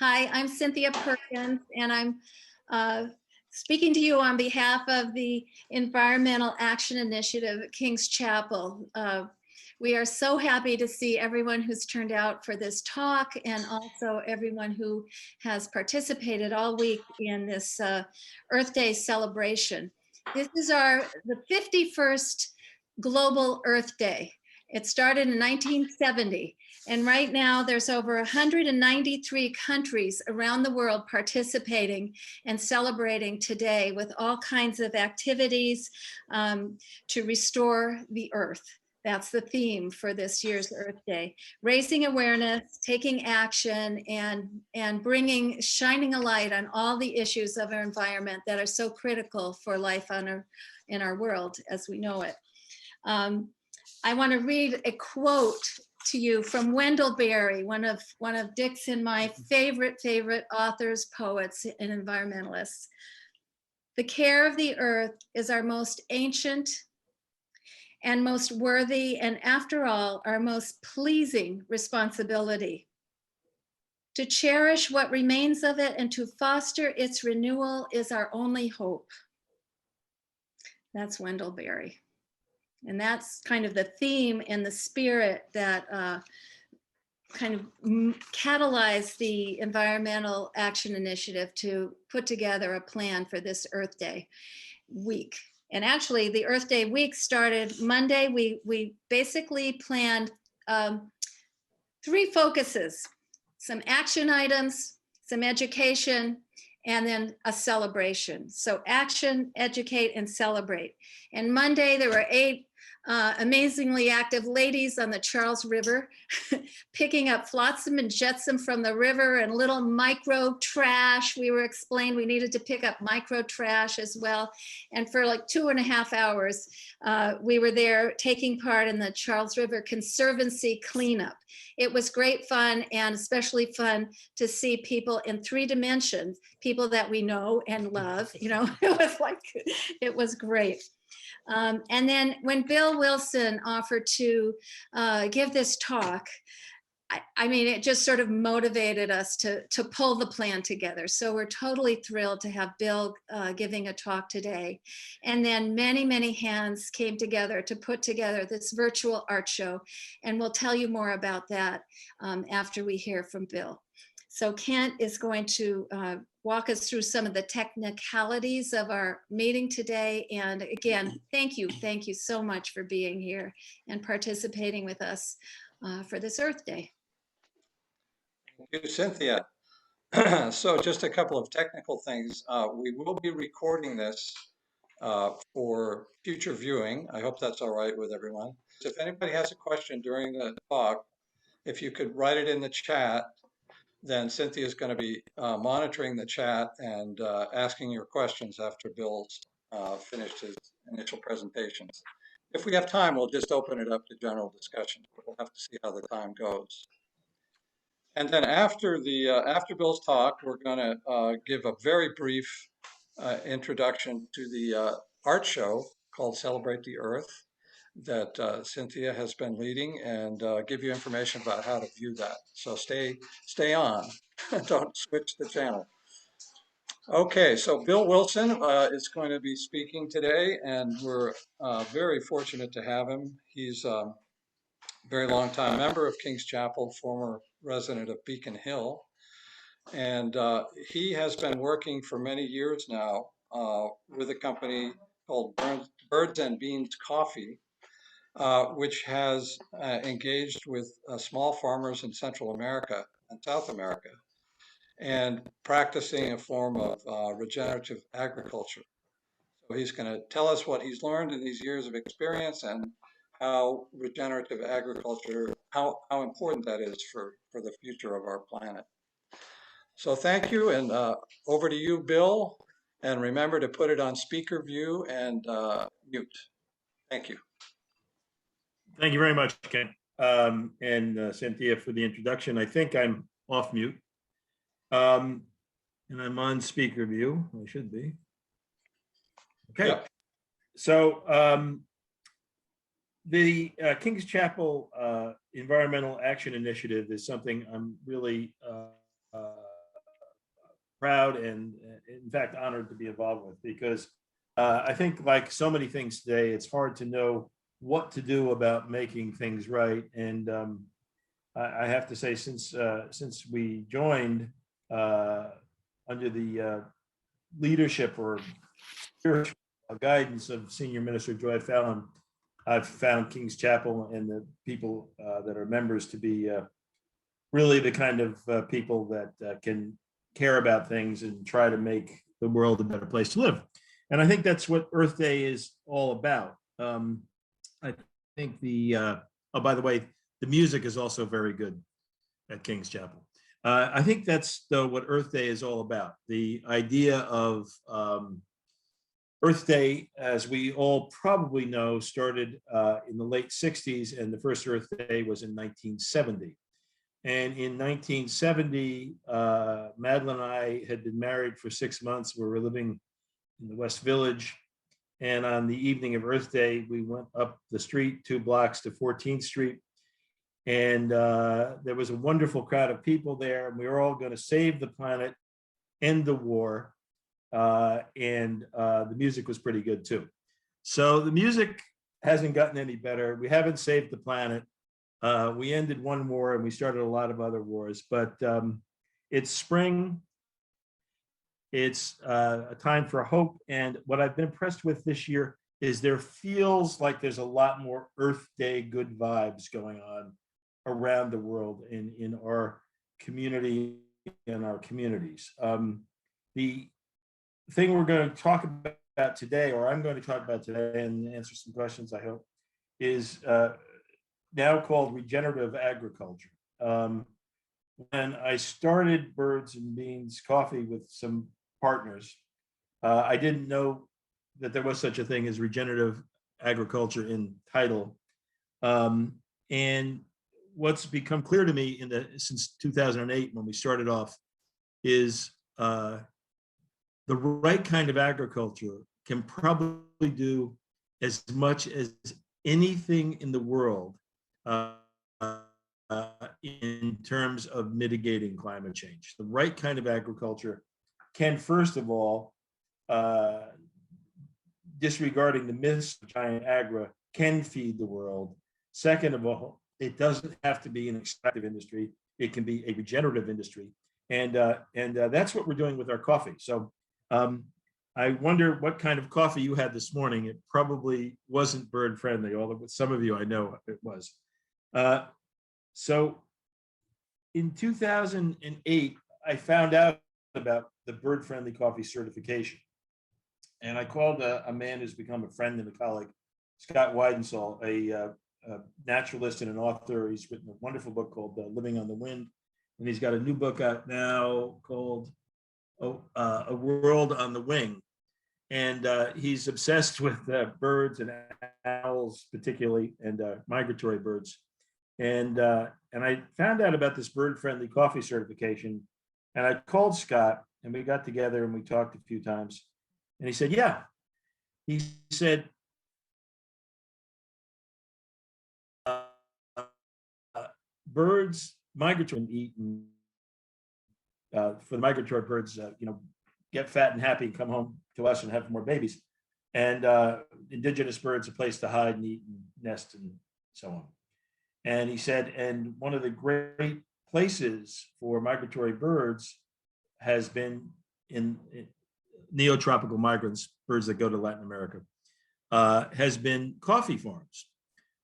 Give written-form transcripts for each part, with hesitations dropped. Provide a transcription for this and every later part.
Hi, I'm Cynthia Perkins, and I'm speaking to you on behalf of the Environmental Action Initiative at King's Chapel. We are so happy to see everyone who's turned out for this talk and also everyone who has participated all week in this Earth Day celebration. This is the 51st Global Earth Day. It started in 1970. And right now there's over 193 countries around the world participating and celebrating today with all kinds of activities to restore the earth. That's the theme for this year's Earth Day. Raising awareness, taking action, and shining a light on all the issues of our environment that are so critical for life in our world as we know it. I want to read a quote to you from Wendell Berry, one of Dick's and my favorite authors, poets, and environmentalists. The care of the earth is our most ancient and most worthy, and after all, our most pleasing responsibility. To cherish what remains of it and to foster its renewal is our only hope. That's Wendell Berry. And that's kind of the theme and the spirit that kind of catalyzed the Environmental Action Initiative to put together a plan for this Earth Day week. And actually, the Earth Day week started Monday. We basically planned 3 focuses: some action items, some education, and then a celebration. So action, educate, and celebrate. And Monday, there were 8 amazingly active ladies on the Charles River picking up flotsam and jetsam from the river and little micro trash. We were explained we needed to pick up micro trash as well. And for like 2.5 hours, we were there taking part in the Charles River Conservancy cleanup. It was great fun, and especially fun to see people in 3 dimensions, people that we know and love. You know, it was great. And then when Bill Wilson offered to give this talk, I mean, it just sort of motivated us to pull the plan together. So we're totally thrilled to have Bill giving a talk today. And then many hands came together to put together this virtual art show. And we'll tell you more about that after we hear from Bill. So Kent is going to walk us through some of the technicalities of our meeting today. And again, thank you so much for being here and participating with us for this Earth Day. Thank you, Cynthia. So just a couple of technical things. We will be recording this for future viewing. I hope that's all right with everyone. If anybody has a question during the talk, if you could write it in the chat, then Cynthia is going to be monitoring the chat and asking your questions after Bill's finished his initial presentations. If we have time, we'll just open it up to general discussion. We'll have to see how the time goes. And then after Bill's talk, we're going to give a very brief introduction to the art show called Celebrate the Earth that Cynthia has been leading, and give you information about how to view that. So stay on, don't switch the channel. Okay, so Bill Wilson is going to be speaking today, and we're very fortunate to have him. He's a very long time member of King's Chapel, former resident of Beacon Hill, and he has been working for many years now with a company called Birds and Beans Coffee, which has engaged with small farmers in Central America and South America, and practicing a form of regenerative agriculture. So he's going to tell us what he's learned in these years of experience and how regenerative agriculture, how important that is for the future of our planet. So thank you, and over to you, Bill. And remember to put it on speaker view and mute. Thank you. Thank you very much, Ken, and Cynthia for the introduction. I think I'm off mute, and I'm on speaker view. I should be. Okay. Yeah. So the King's Chapel Environmental Action Initiative is something I'm really proud and in fact honored to be involved with, because I think like so many things today, it's hard to know what to do about making things right. And I have to say, since we joined under the leadership or spiritual guidance of Senior Minister Joy Fallon, I've found King's Chapel and the people that are members to be really the kind of people that can care about things and try to make the world a better place to live. And I think that's what Earth Day is all about. I think oh, by the way, the music is also very good at King's Chapel. I think that's though what Earth Day is all about. The idea of Earth Day, as we all probably know, started in the late 60s, and the first Earth Day was in 1970. And in 1970, Madeline and I had been married for 6 months. We were living in the West Village. And on the evening of Earth Day, we went up the street 2 blocks to 14th Street. And there was a wonderful crowd of people there. And we were all going to save the planet, end the war. And the music was pretty good too. So the music hasn't gotten any better. We haven't saved the planet. We ended one war and we started a lot of other wars, but it's spring. It's a time for hope. And what I've been impressed with this year is there feels like there's a lot more Earth Day good vibes going on around the world in our community and our communities. The thing we're going to talk about today, or I'm going to talk about today and answer some questions, I hope, is now called Regenerative Agriculture. When I started Birds and Beans Coffee with some partners, I didn't know that there was such a thing as regenerative agriculture in title. And what's become clear to me since 2008, when we started off, is the right kind of agriculture can probably do as much as anything in the world in terms of mitigating climate change. The right kind of agriculture can, first of all, disregarding the myths of giant agri, can feed the world. Second of all, it doesn't have to be an extractive industry. It can be a regenerative industry. And that's what we're doing with our coffee. So I wonder what kind of coffee you had this morning. It probably wasn't bird friendly, although with some of you I know it was. So in 2008, I found out about the bird friendly coffee certification. And I called a man who's become a friend and a colleague, Scott Weidensaul, a naturalist and an author. He's written a wonderful book called Living on the Wind. And he's got a new book out now called A World on the Wing. And he's obsessed with birds and owls, particularly, and migratory birds. And I found out about this bird-friendly coffee certification. And I called Scott, and we got together and we talked a few times. And he said, yeah. He said, birds migratory and eat, and for the migratory birds, get fat and happy and come home to us and have more babies. And indigenous birds, a place to hide and eat and nest and so on. And he said, and one of the great places for migratory birds has been in neotropical migrants, birds that go to Latin America, has been coffee farms.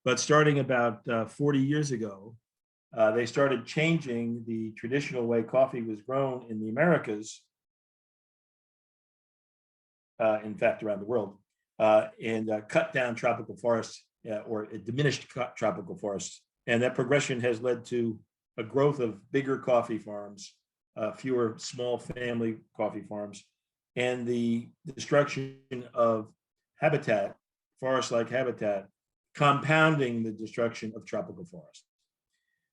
But starting about 40 years ago, they started changing the traditional way coffee was grown in the Americas, in fact, around the world, and cut down tropical forests or diminished tropical forests. And that progression has led to a growth of bigger coffee farms, fewer small family coffee farms, and the destruction of habitat, forest-like habitat, compounding the destruction of tropical forests.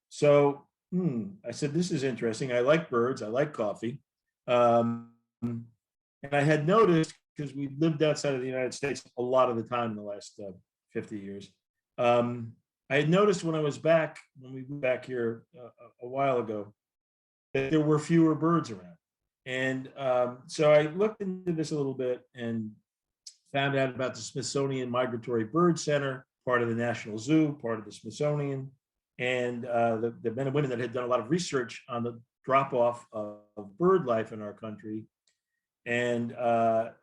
So I said, this is interesting. I like birds, I like coffee. And I had noticed, because we lived outside of the United States a lot of the time in the last 50 years, I had noticed when we moved back here a while ago, that there were fewer birds around. And so I looked into this a little bit and found out about the Smithsonian Migratory Bird Center, part of the National Zoo, part of the Smithsonian, and the men and women that had done a lot of research on the drop-off of bird life in our country. And a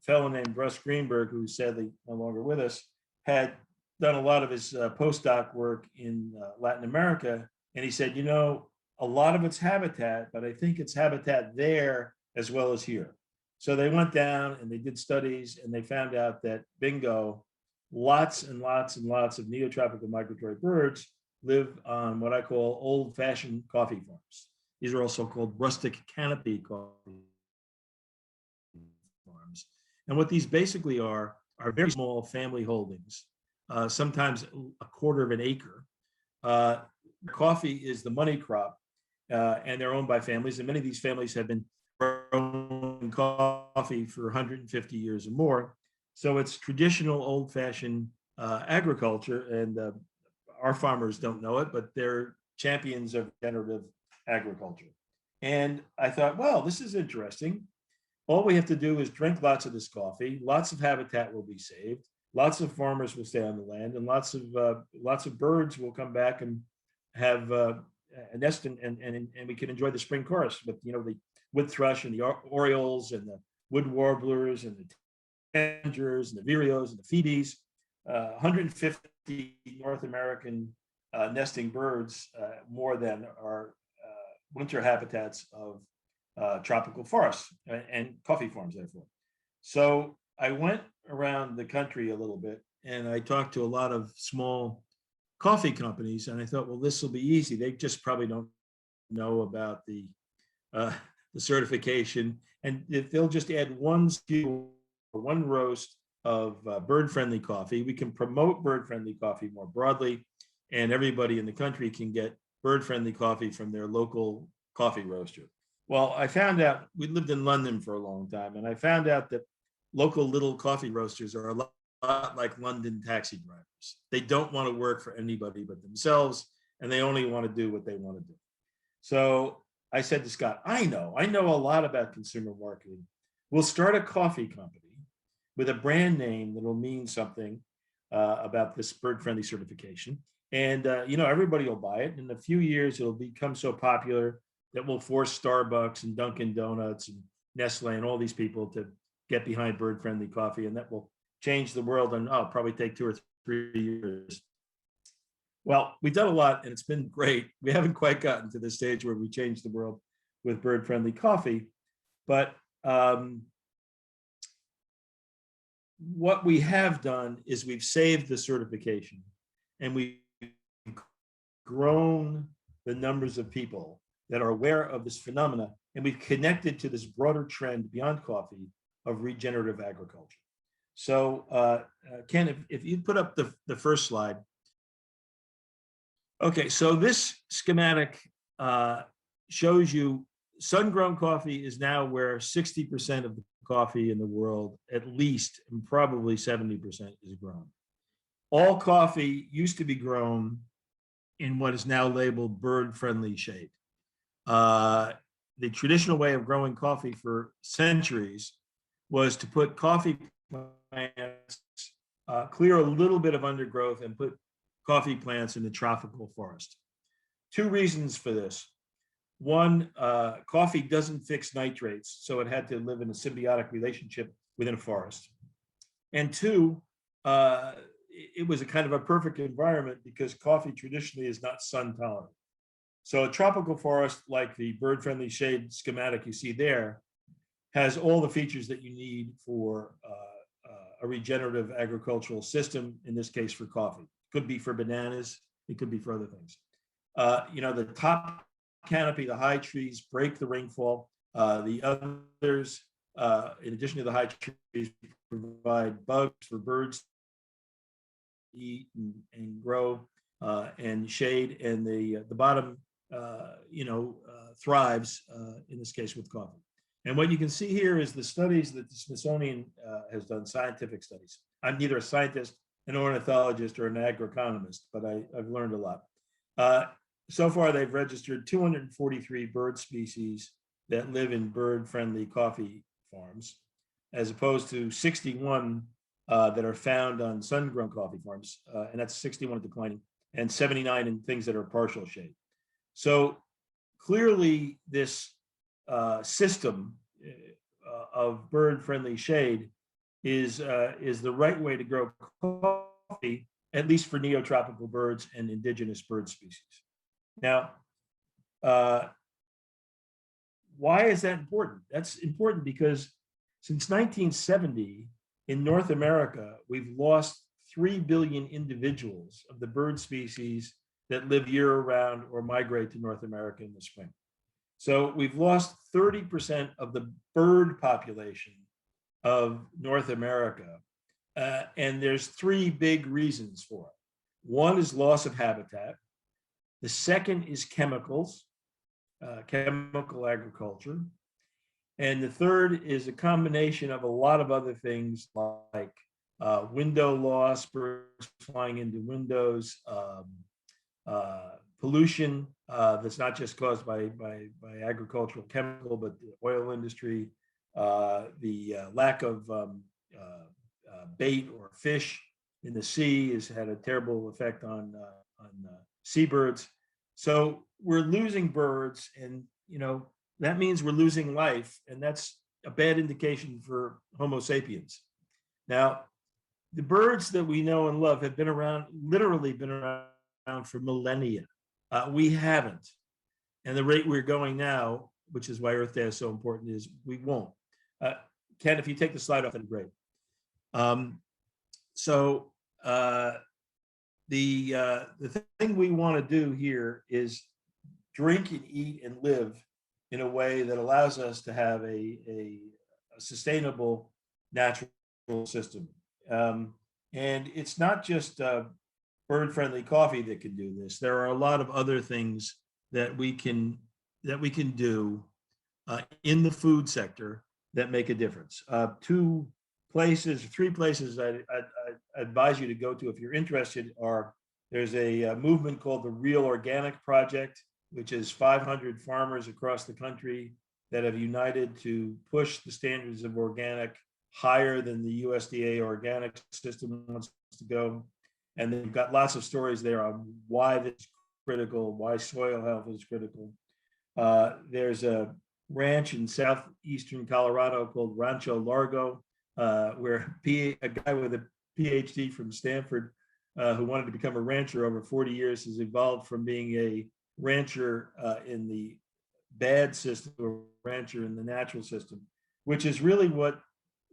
fellow named Russ Greenberg, who's sadly no longer with us, had done a lot of his postdoc work in Latin America. And he said, you know, a lot of it's habitat, but I think it's habitat there as well as here. So they went down and they did studies and they found out that bingo, lots and lots and lots of neotropical migratory birds live on what I call old-fashioned coffee farms. These are also called rustic canopy coffee farms. And what these basically are very small family holdings, sometimes a quarter of an acre. Coffee is the money crop, and they're owned by families. And many of these families have been growing coffee for 150 years or more. So it's traditional old-fashioned agriculture, and our farmers don't know it, but they're champions of regenerative agriculture. And I thought, well, this is interesting. All we have to do is drink lots of this coffee. Lots of habitat will be saved. Lots of farmers will stay on the land, and lots of birds will come back and have a nest, and we can enjoy the spring chorus with, you know, the wood thrush and the orioles and the wood warblers and the tanagers and the vireos and the phoebes. 150 North American nesting birds, more than are winter habitats of tropical forests and coffee farms, therefore. So I went around the country a little bit and I talked to a lot of small coffee companies, and I thought, well, this will be easy. They just probably don't know about the certification, and if they'll just add one SKU or one roast of bird-friendly coffee, we can promote bird-friendly coffee more broadly, and everybody in the country can get bird-friendly coffee from their local coffee roaster. Well, I found out, we lived in London for a long time, and I found out that local little coffee roasters are a lot like London taxi drivers. They don't want to work for anybody but themselves, and they only want to do what they want to do. So I said to Scott, I know a lot about consumer marketing. We'll start a coffee company with a brand name that'll mean something about this bird-friendly certification. And you know, everybody will buy it. In a few years, it'll become so popular that we'll force Starbucks and Dunkin' Donuts and Nestle and all these people to get behind bird-friendly coffee, and that will change the world. And I'll probably take 2 or 3 years. Well, we've done a lot and it's been great. We haven't quite gotten to the stage where we change the world with bird-friendly coffee, but what we have done is we've saved the certification, and we've grown the numbers of people that are aware of this phenomena, and we've connected to this broader trend beyond coffee of regenerative agriculture. So Ken, if you put up the first slide. Okay, so this schematic shows you sun-grown coffee is now where 60% of the coffee in the world, at least, and probably 70% is grown. All coffee used to be grown in what is now labeled bird-friendly shade. The traditional way of growing coffee for centuries was to put coffee plants, clear a little bit of undergrowth, and put coffee plants in the tropical forest. 2 reasons for this. One, coffee doesn't fix nitrates, so it had to live in a symbiotic relationship within a forest. And 2, it was a kind of a perfect environment because coffee traditionally is not sun tolerant. So a tropical forest, like the bird-friendly shade schematic you see there, has all the features that you need for a regenerative agricultural system, in this case for coffee. Could be for bananas, it could be for other things. You know, the top canopy, the high trees break the rainfall. The others, in addition to the high trees, provide bugs for birds to eat and grow, and shade, and the bottom, thrives, in this case with coffee. And what you can see here is the studies that the Smithsonian has done, scientific studies. I'm neither a scientist, an ornithologist, or an agroeconomist, but I've learned a lot. So far, they've registered 243 bird species that live in bird-friendly coffee farms, as opposed to 61 that are found on sun-grown coffee farms, and that's 61 declining, and 79 in things that are partial shade. So clearly, this system of bird-friendly shade is the right way to grow coffee, at least for neotropical birds and indigenous bird species. Now, why is that important? That's important because since 1970, in North America, we've lost 3 billion individuals of the bird species that live year-round or migrate to North America in the spring. So we've lost 30% of the bird population of North America. And there's 3 big reasons for it. One is loss of habitat. The second is chemicals, chemical agriculture. And the third is a combination of a lot of other things like window loss, birds flying into windows, pollution that's not just caused by agricultural chemical, but the oil industry, the lack of bait or fish in the sea has had a terrible effect on seabirds. So we're losing birds, and that means we're losing life, and that's a bad indication for Homo sapiens. Now, the birds that we know and love have been around, literally been around for millennia. We haven't. And the rate we're going now, which is why Earth Day is so important, is we won't. Ken, if you take the slide off, that'd be great. The thing we want to do here is drink and eat and live in a way that allows us to have a sustainable natural system. And it's not just bird-friendly coffee that can do this. There are a lot of other things that we can do in the food sector that make a difference. 3 places I advise you to go to if you're interested are, there's a movement called the Real Organic Project, which is 500 farmers across the country that have united to push the standards of organic higher than the USDA organic system wants to go. And they've got lots of stories there on why this is critical, why soil health is critical. There's a ranch in southeastern Colorado called Rancho Largo, where a guy with a PhD from Stanford who wanted to become a rancher over 40 years has evolved from being a rancher in the bad system to a rancher in the natural system, which is really what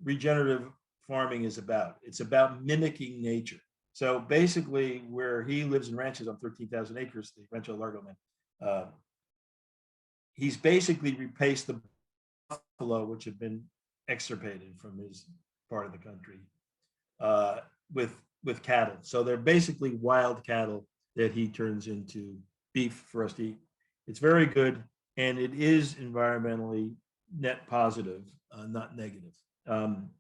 regenerative farming is about. It's about mimicking nature. So basically, where he lives and ranches on 13,000 acres, the Rancho Largo man, he's basically replaced the buffalo, which have been extirpated from his part of the country, with cattle. So they're basically wild cattle that he turns into beef for us to eat. It's very good, and it is environmentally net positive, not negative.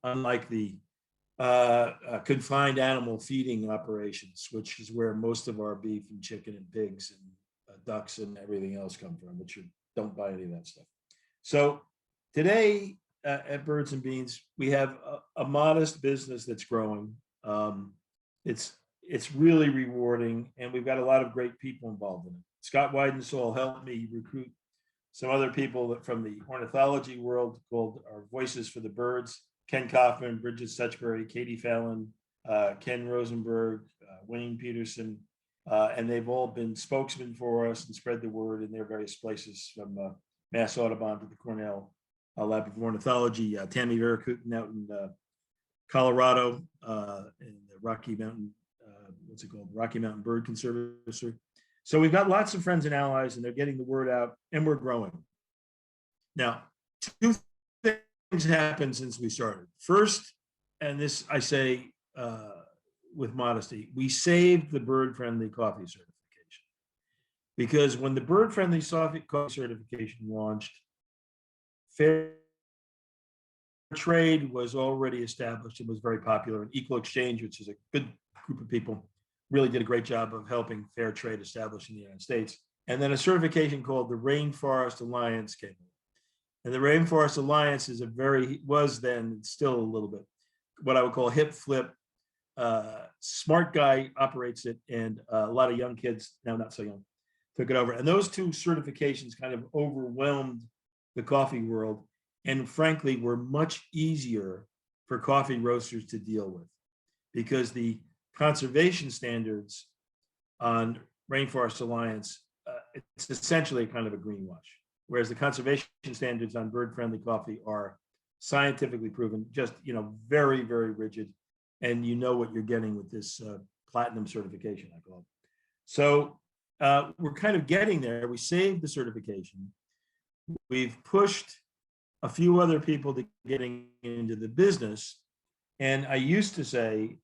Unlike the confined animal feeding operations, which is where most of our beef and chicken and pigs and ducks and everything else come from, which you don't buy any of that stuff. So today at Birds and Beans, we have a modest business that's growing. It's really rewarding, and we've got a lot of great people involved in it. Scott Weidensoul helped me recruit some other people from the ornithology world called our Voices for the Birds: Ken Kaufman, Bridget Suchbury, Katie Fallon, Ken Rosenberg, Wayne Peterson, and they've all been spokesmen for us and spread the word in their various places, from Mass Audubon to the Cornell Lab of Ornithology, Tammy Veracruten out in Colorado, in the Rocky Mountain, Rocky Mountain Bird Conservancy. So we've got lots of friends and allies, and they're getting the word out, and we're growing. Now, 2 things happened since we started. First, and this I say with modesty, we saved the bird-friendly coffee certification, because when the bird-friendly coffee certification launched, fair trade was already established and was very popular. And Equal Exchange, which is a good group of people, really did a great job of helping fair trade establish in the United States. And then a certification called the Rainforest Alliance came. And the Rainforest Alliance is was then still a little bit, what I would call hip flip. Smart guy operates it, and a lot of young kids, now not so young, took it over. And those two certifications kind of overwhelmed the coffee world, and frankly, were much easier for coffee roasters to deal with, because the conservation standards on Rainforest Alliance, it's essentially kind of a greenwash, whereas the conservation standards on bird-friendly coffee are scientifically proven, just, very, very rigid, and you know what you're getting with this platinum certification, I call it. So we're kind of getting there. We saved the certification. We've pushed a few other people to getting into the business. And I used to say,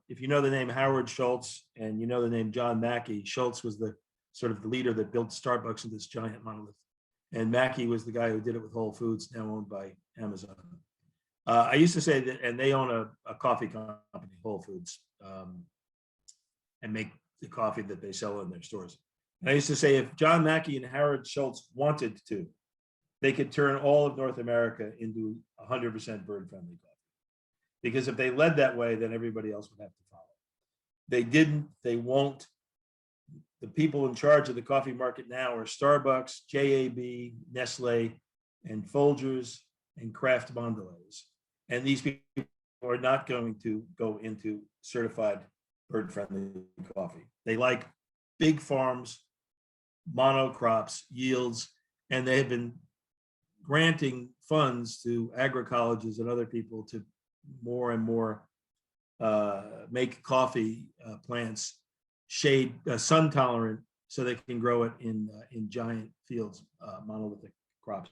if you know the name Howard Schultz and you know the name John Mackey, Schultz was the sort of the leader that built Starbucks into this giant monolith. And Mackey was the guy who did it with Whole Foods, now owned by Amazon. I used to say that, and they own a coffee company, Whole Foods, and make the coffee that they sell in their stores. And I used to say, if John Mackey and Howard Schultz wanted to, they could turn all of North America into 100% bird-friendly coffee. Because if they led that way, then everybody else would have to follow. They didn't, they won't. The people in charge of the coffee market now are Starbucks, JAB, Nestle, and Folgers, and Kraft Mondelez. And these people are not going to go into certified bird-friendly coffee. They like big farms, monocrops, yields, and they have been granting funds to agri-colleges and other people to more and more make coffee plants shade sun tolerant, so they can grow it in giant fields, monolithic crops.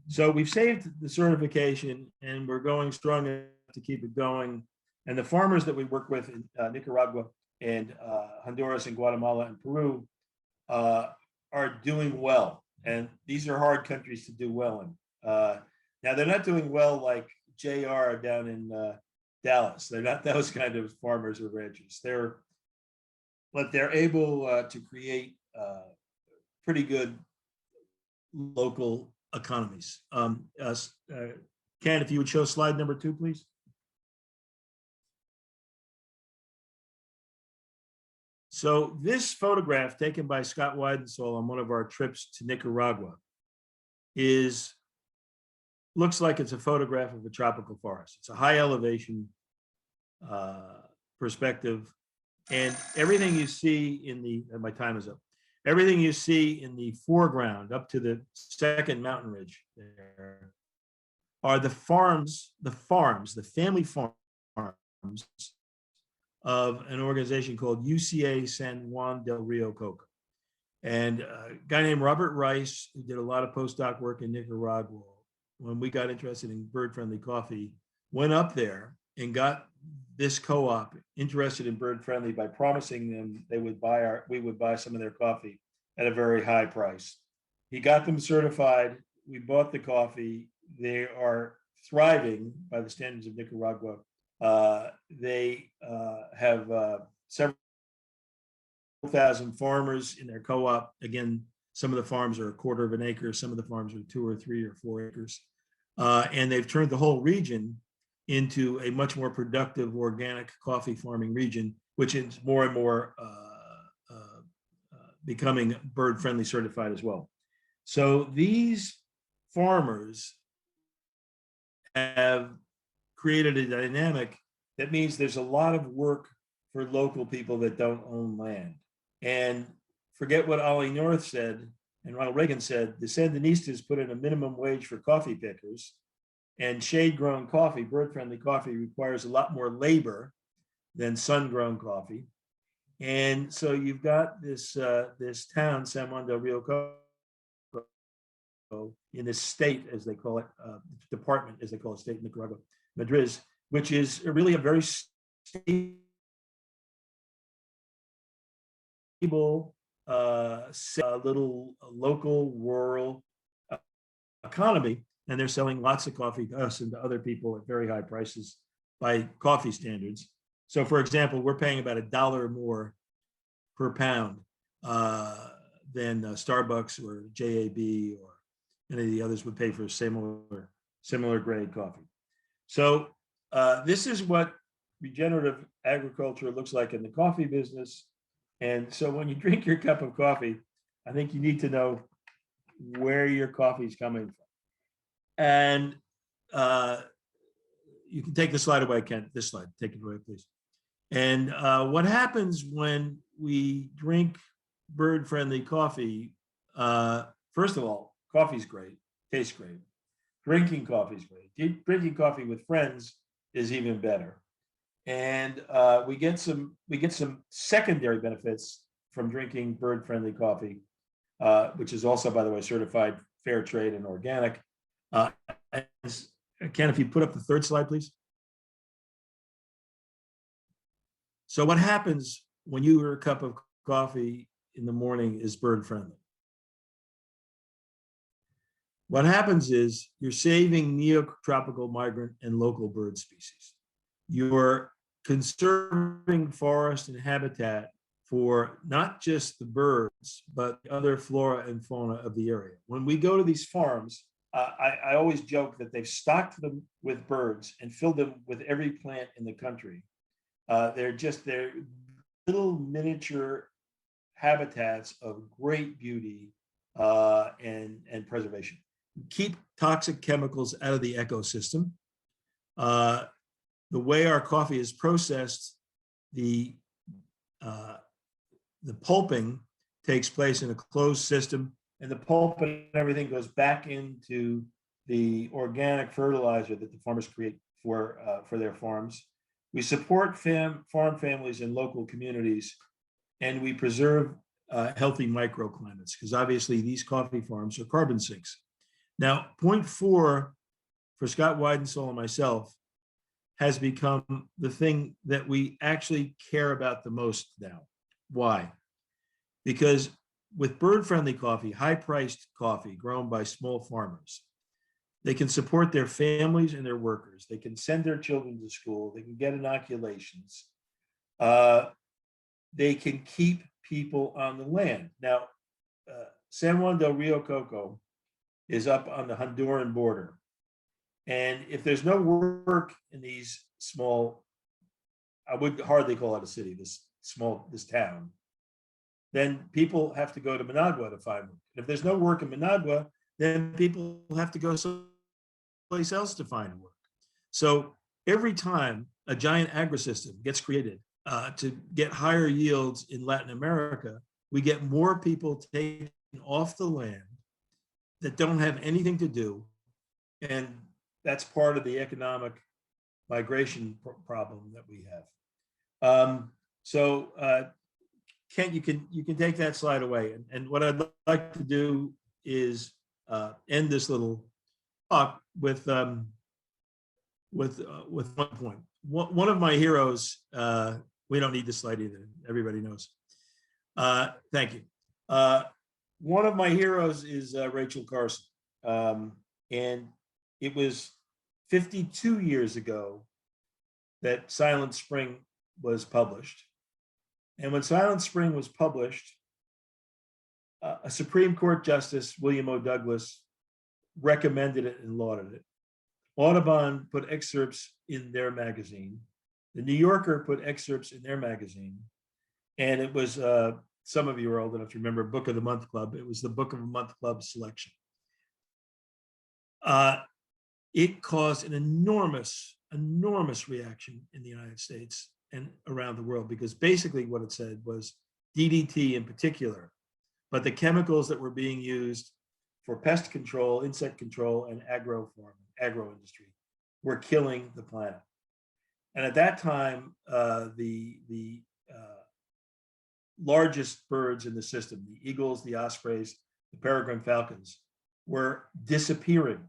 So we've saved the certification, and we're going strong to keep it going. And the farmers that we work with in Nicaragua and Honduras and Guatemala and Peru are doing well. And these are hard countries to do well in. Now, they're not doing well like JR down in Dallas. They're not those kind of farmers or ranchers. But they're able to create pretty good local economies. Ken, if you would show slide number 2, please. So this photograph taken by Scott Weidensoul on one of our trips to Nicaragua looks like it's a photograph of a tropical forest. It's a high elevation perspective, and everything you see my time is up. Everything you see in the foreground up to the second mountain ridge there are the family farms of an organization called UCA San Juan del Rio Coca. And a guy named Robert Rice, who did a lot of postdoc work in Nicaragua, when we got interested in bird-friendly coffee, went up there and got this co-op interested in bird-friendly by promising them we would buy some of their coffee at a very high price. He got them certified. We bought the coffee. They are thriving by the standards of Nicaragua. They have several thousand farmers in their co-op. Again, some of the farms are a quarter of an acre. Some of the farms are 2 or 3 or 4 acres. And they've turned the whole region into a much more productive organic coffee farming region, which is more and more becoming bird-friendly certified as well. So these farmers have created a dynamic that means there's a lot of work for local people that don't own land. And forget what Ollie North said and Ronald Reagan said, the Sandinistas put in a minimum wage for coffee pickers, and shade-grown coffee, bird-friendly coffee, requires a lot more labor than sun-grown coffee. And so you've got this town, San Juan del Rio Coco, in this state, as they call it, department, as they call it, state in Nicaragua, Madrid, which is really a very stable, little local rural economy, and they're selling lots of coffee to us and to other people at very high prices by coffee standards. So, for example, we're paying about $1 more per pound than Starbucks or JAB or any of the others would pay for similar grade coffee. So this is what regenerative agriculture looks like in the coffee business. And so when you drink your cup of coffee, I think you need to know where your coffee is coming from. And you can take the slide away, Ken. This slide, take it away, please. And what happens when we drink bird-friendly coffee? First of all, coffee's great, tastes great. Drinking coffee is great. Drinking coffee with friends is even better. And we get some secondary benefits from drinking bird-friendly coffee, which is also, by the way, certified fair trade and organic. Ken, if you put up the third slide, please. So what happens when you order a cup of coffee in the morning is bird-friendly? What happens is you're saving neotropical, migrant, and local bird species. You're conserving forest and habitat for not just the birds, but other flora and fauna of the area. When we go to these farms, I always joke that they've stocked them with birds and filled them with every plant in the country. They're little miniature habitats of great beauty and preservation. Keep toxic chemicals out of the ecosystem. The way our coffee is processed, the pulping takes place in a closed system, and the pulp and everything goes back into the organic fertilizer that the farmers create for their farms. We support farm families and local communities, and we preserve healthy microclimates, because obviously these coffee farms are carbon sinks. Now, point 4 for Scott Weidensoul and myself has become the thing that we actually care about the most now. Why? Because with bird-friendly coffee, high-priced coffee grown by small farmers, they can support their families and their workers. They can send their children to school. They can get inoculations. They can keep people on the land. Now, San Juan del Rio Coco is up on the Honduran border. And if there's no work in these small, I would hardly call it a city, this town, then people have to go to Managua to find work. And if there's no work in Managua, then people have to go someplace else to find work. So every time a giant agrisystem gets created to get higher yields in Latin America, we get more people taken off the land that don't have anything to do. And that's part of the economic migration problem that we have. Kent, you can take that slide away. And what I'd like to do is end this little talk with one point. One of my heroes, we don't need this slide either. Everybody knows. Thank you. One of my heroes is Rachel Carson. And it was 52 years ago that Silent Spring was published. And when Silent Spring was published, a Supreme Court Justice, William O. Douglas, recommended it and lauded it. Audubon put excerpts in their magazine. The New Yorker put excerpts in their magazine. And it was, some of you are old enough to remember Book of the Month Club. It was the Book of the Month Club selection. It caused an enormous reaction in the United States and around the world, because basically what it said was DDT in particular, but the chemicals that were being used for pest control, insect control, and agro industry were killing the planet. And at that time, the largest birds in the system, the eagles, the ospreys, the peregrine falcons, were disappearing.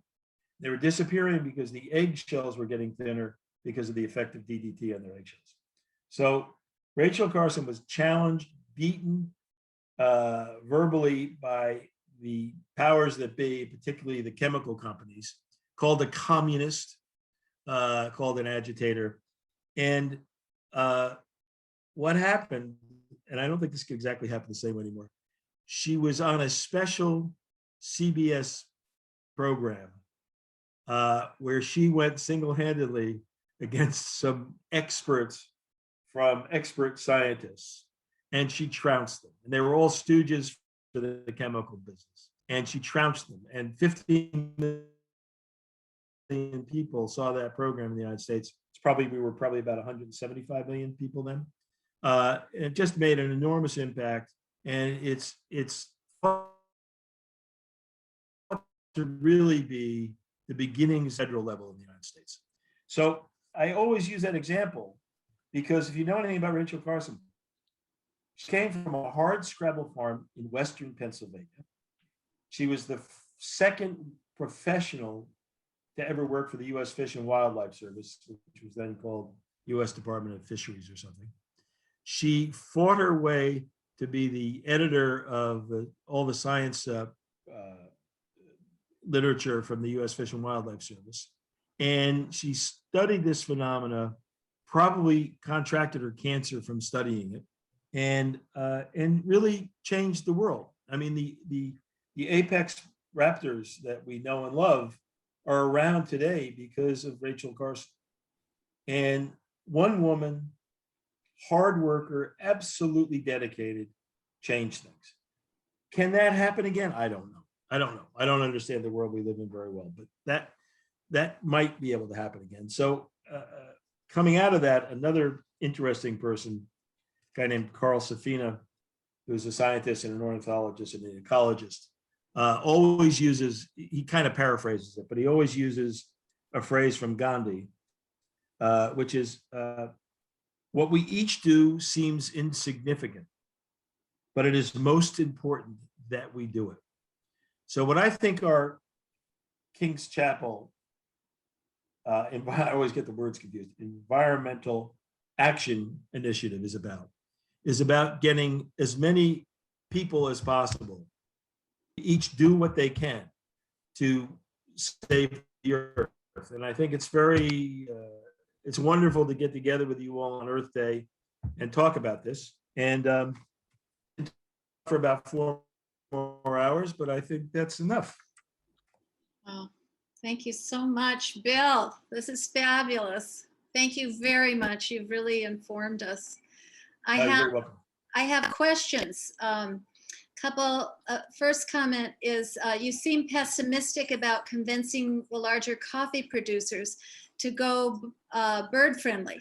They were disappearing because the eggshells were getting thinner because of the effect of DDT on their eggshells. So Rachel Carson was challenged, beaten verbally by the powers that be, particularly the chemical companies, called a communist, called an agitator. And what happened, and I don't think this could exactly happen the same way anymore, she was on a special CBS program where she went single-handedly against some experts from expert scientists, and she trounced them. And they were all stooges for the chemical business. And she trounced them. And 15 million people saw that program in the United States. We were probably about 175 million people then. It just made an enormous impact. And it's to really be the beginnings federal level in the United States. So I always use that example because if you know anything about Rachel Carson, she came from a hard scrabble farm in Western Pennsylvania. She was the second professional to ever work for the U.S. Fish and Wildlife Service, which was then called U.S. Department of Fisheries or something. She fought her way to be the editor of all the science literature from the U.S. Fish and Wildlife Service. And she studied this phenomena, probably contracted her cancer from studying it, and really changed the world. I mean, the apex raptors that we know and love are around today because of Rachel Carson. And one woman, hard worker, absolutely dedicated, changed things. Can that happen again? I don't know. I don't understand the world we live in very well, but that might be able to happen again. So coming out of that, another interesting person, a guy named Carl Safina, who's a scientist and an ornithologist and an ecologist, always uses, he kind of paraphrases it, but he always uses a phrase from Gandhi, which is, what we each do seems insignificant, but it is most important that we do it. So what I think our King's Chapel, I always get the words confused, Environmental Action Initiative is about getting as many people as possible each do what they can to save the earth. And I think it's it's wonderful to get together with you all on Earth Day and talk about this. And for about 4 more hours, but I think that's enough. Wow. Thank you so much, Bill. This is fabulous. Thank you very much. You've really informed us. You're welcome. I have questions. First comment is, you seem pessimistic about convincing the larger coffee producers to go bird friendly.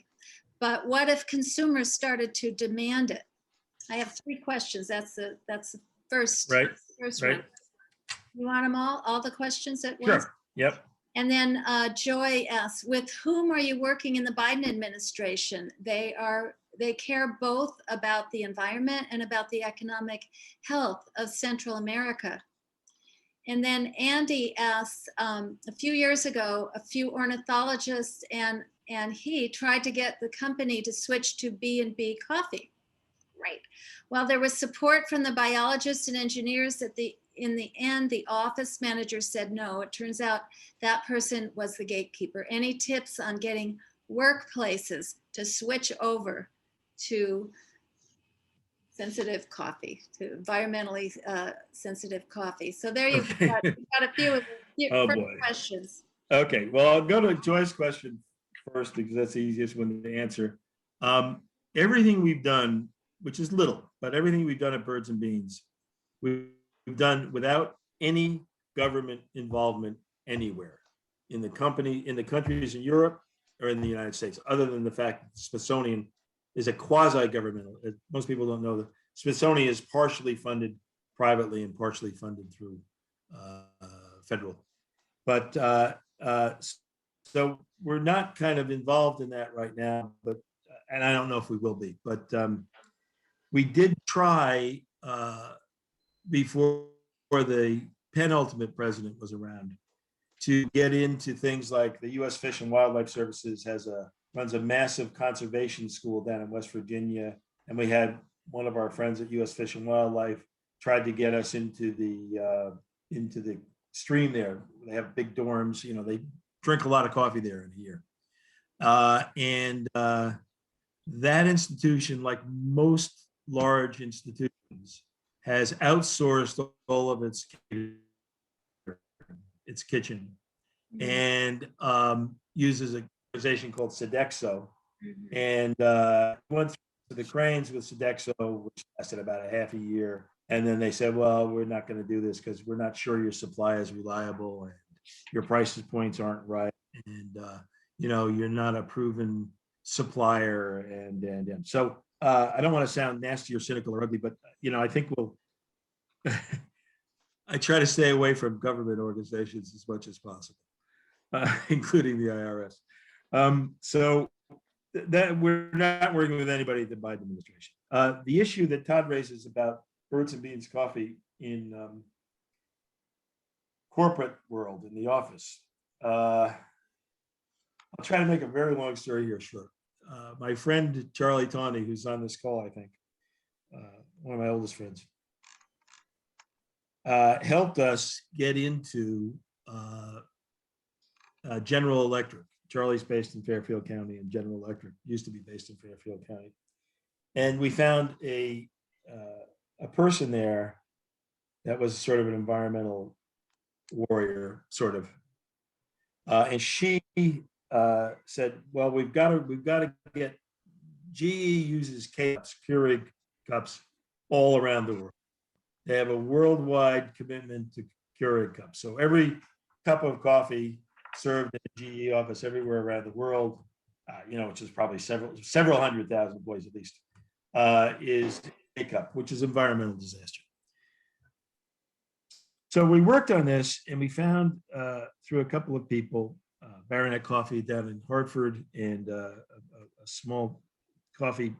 But what if consumers started to demand it? I have 3 questions. That's the first one. You want them all the questions at once? Sure. Yep. And then Joy asks, with whom are you working in the Biden administration? They care both about the environment and about the economic health of Central America. And then Andy asks, a few years ago, a few ornithologists and he tried to get the company to switch to B&B coffee. Right. Well, there was support from the biologists and engineers in the end, the office manager said no. It turns out that person was the gatekeeper. Any tips on getting workplaces to switch over to sensitive coffee, to environmentally sensitive coffee? So there you've got a few questions. Okay, well, I'll go to Joy's question first because that's the easiest one to answer. Everything we've done, which is little, but everything we've done at Birds and Beans, we've done without any government involvement anywhere in the countries in Europe or in the United States, other than the fact that the Smithsonian is a quasi-governmental. Most people don't know that Smithsonian is partially funded privately and partially funded through federal. But so we're not kind of involved in that right now, and I don't know if we will be, but we did try before the penultimate president was around to get into things like the U.S. Fish and Wildlife Services runs a massive conservation school down in West Virginia, and we had one of our friends at U.S. Fish and Wildlife tried to get us into the stream there. They have big dorms, they drink a lot of coffee there in a year, and that institution, like most large institutions, has outsourced all of its its kitchen, Mhm. and uses a organization called Sodexo. Mhm. And went through the cranes with Sodexo, which lasted about a half a year. And then they said, well, we're not going to do this because we're not sure your supply is reliable and your price points aren't right. And, you're not a proven supplier. And so I don't want to sound nasty or cynical or ugly, but, I think I try to stay away from government organizations as much as possible, including the IRS. So that we're not working with anybody at the Biden administration. The issue that Todd raises about birds and beans coffee in corporate world, in the office. I'll try to make a very long story here short. My friend Charlie Tawney, who's on this call, I think, one of my oldest friends, helped us get into General Electric. Charlie's based in Fairfield County, and General Electric used to be based in Fairfield County. And we found a person there that was sort of an environmental warrior, sort of, and she said, "Well, we've got to get GE uses K-cups, Keurig cups, all around the world. They have a worldwide commitment to Keurig cups. So every cup of coffee served in a GE office everywhere around the world, which is probably several 100,000 employees at least, is a cup, which is environmental disaster." So we worked on this, and we found through a couple of people, Baronet Coffee down in Hartford, and a small coffee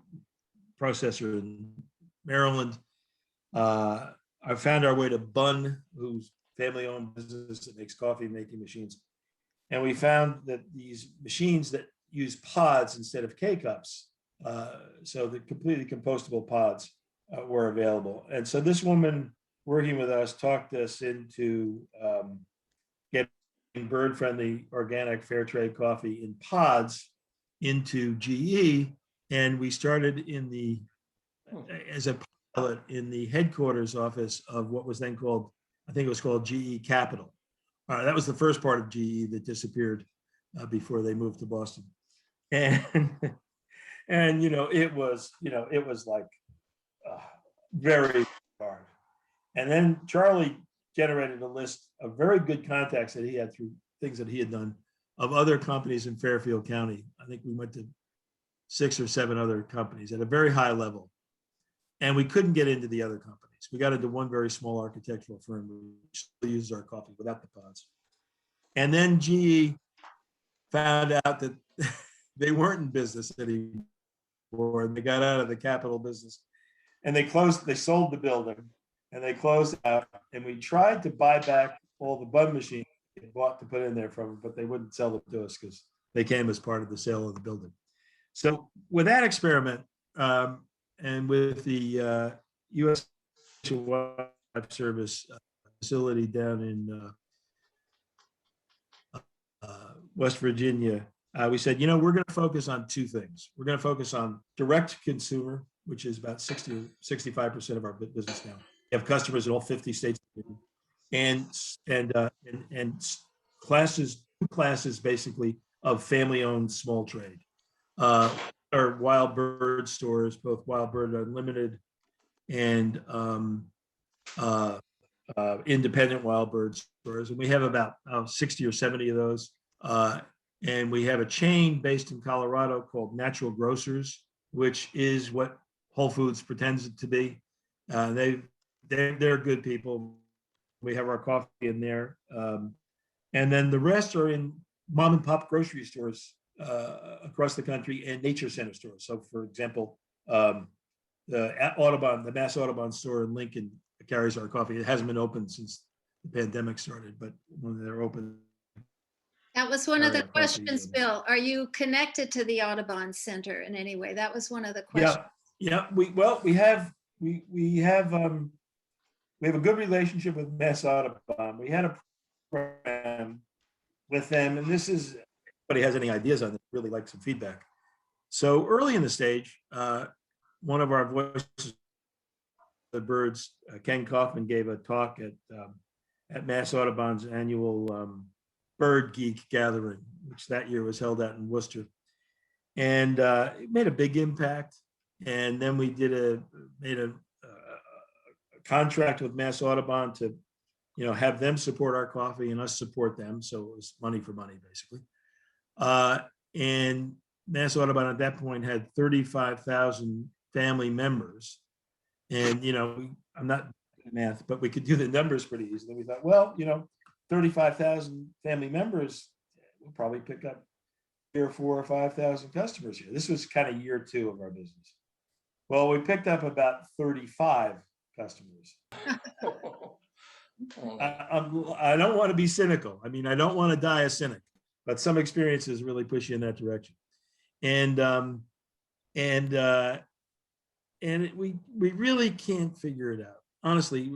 processor in Maryland. I found our way to Bunn, who's family-owned business that makes coffee making machines. And we found that these machines that use pods instead of K-cups, so the completely compostable pods were available. And so this woman working with us talked us into getting bird-friendly, organic, fair trade coffee in pods into GE. And we started as a pilot in the headquarters office of what was then called, I think it was called GE Capital. That was the first part of GE that disappeared before they moved to Boston. And it was like very hard. And then Charlie generated a list of very good contacts that he had through things that he had done of other companies in Fairfield County. I think we went to 6 or 7 other companies at a very high level. And we couldn't get into the other companies. We got into one very small architectural firm who still uses our coffee without the pods. And then GE found out that they weren't in business anymore. They got out of the capital business, and they sold the building, and they closed out. And we tried to buy back all the Bunn machines they bought to put in there from them, but they wouldn't sell them to us because they came as part of the sale of the building. So with that experiment, and with the U.S. Wildlife Service facility down in West Virginia, we said, we're going to focus on 2 things. We're going to focus on direct consumer, which is about 65% of our business now. We have customers in all 50 states, and classes, 2 classes basically of family-owned small trade. Our wild bird stores, both Wild Bird Unlimited and independent wild bird stores. And we have about 60 or 70 of those. And we have a chain based in Colorado called Natural Grocers, which is what Whole Foods pretends it to be. They're good people. We have our coffee in there. And then the rest are in mom and pop grocery stores across the country, and nature center stores. So for example, the Mass Audubon store in Lincoln carries our coffee. It hasn't been open since the pandemic started, but when they're open. That was one of the questions, Bill. Are you connected to the Audubon Center in any way? That was one of the questions. Yeah. We have a good relationship with Mass Audubon. We had a program with them, and this is, anybody has any ideas on it, really like some feedback. So early in the stage, one of our voices of the birds, Ken Kaufman, gave a talk at Mass Audubon's annual Bird Geek gathering, which that year was held out in Worcester. And it made a big impact. And then we made a contract with Mass Audubon to, have them support our coffee and us support them. So it was money for money, basically. And Mass Audubon at that point had 35,000 family members. And, I'm not math, but we could do the numbers pretty easily. We thought, well, 35,000 family members, we'll probably pick up 3 or 4 or 5,000 customers here. This was kind of year 2 of our business. Well, we picked up about 35 customers. I don't want to be cynical. I mean, I don't want to die a cynic, but some experiences really push you in that direction. And we really can't figure it out. Honestly,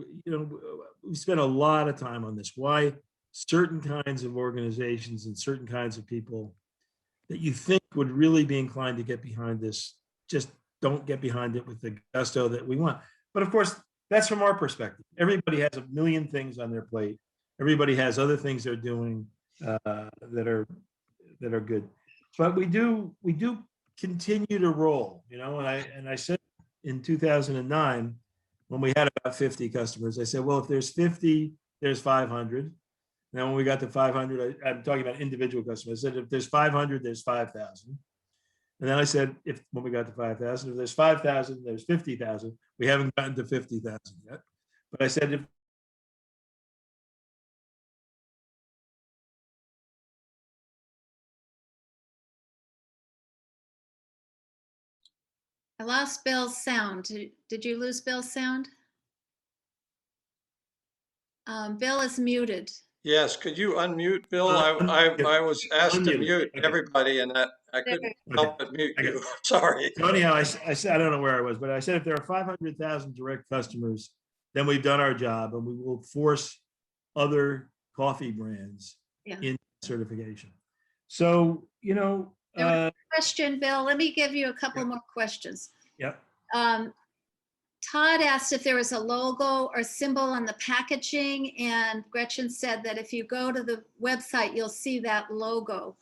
we spent a lot of time on this. Why certain kinds of organizations and certain kinds of people that you think would really be inclined to get behind this just don't get behind it with the gusto that we want. But of course, that's from our perspective. Everybody has a million things on their plate. Everybody has other things they're doing that are good. But we do continue to roll, and I said in 2009, when we had about 50 customers, I said, well, if there's 50, there's 500. And then when we got to 500, I'm talking about individual customers. I said, if there's 500, there's 5,000. And then I said, when we got to 5,000, if there's 5,000, there's 50,000. We haven't gotten to 50,000 yet. But I said, if I lost Bill's sound. Did you lose Bill's sound? Bill is muted. Yes, could you unmute, Bill? I was asked to mute everybody and that I couldn't help but mute you. Sorry. So anyhow, I said, I don't know where I was, but I said, if there are 500,000 direct customers, then we've done our job and we will force other coffee brands in certification. So, question, Bill, let me give you a couple more questions. Yep. Todd asked if there was a logo or symbol on the packaging, and Gretchen said that if you go to the website, you'll see that logo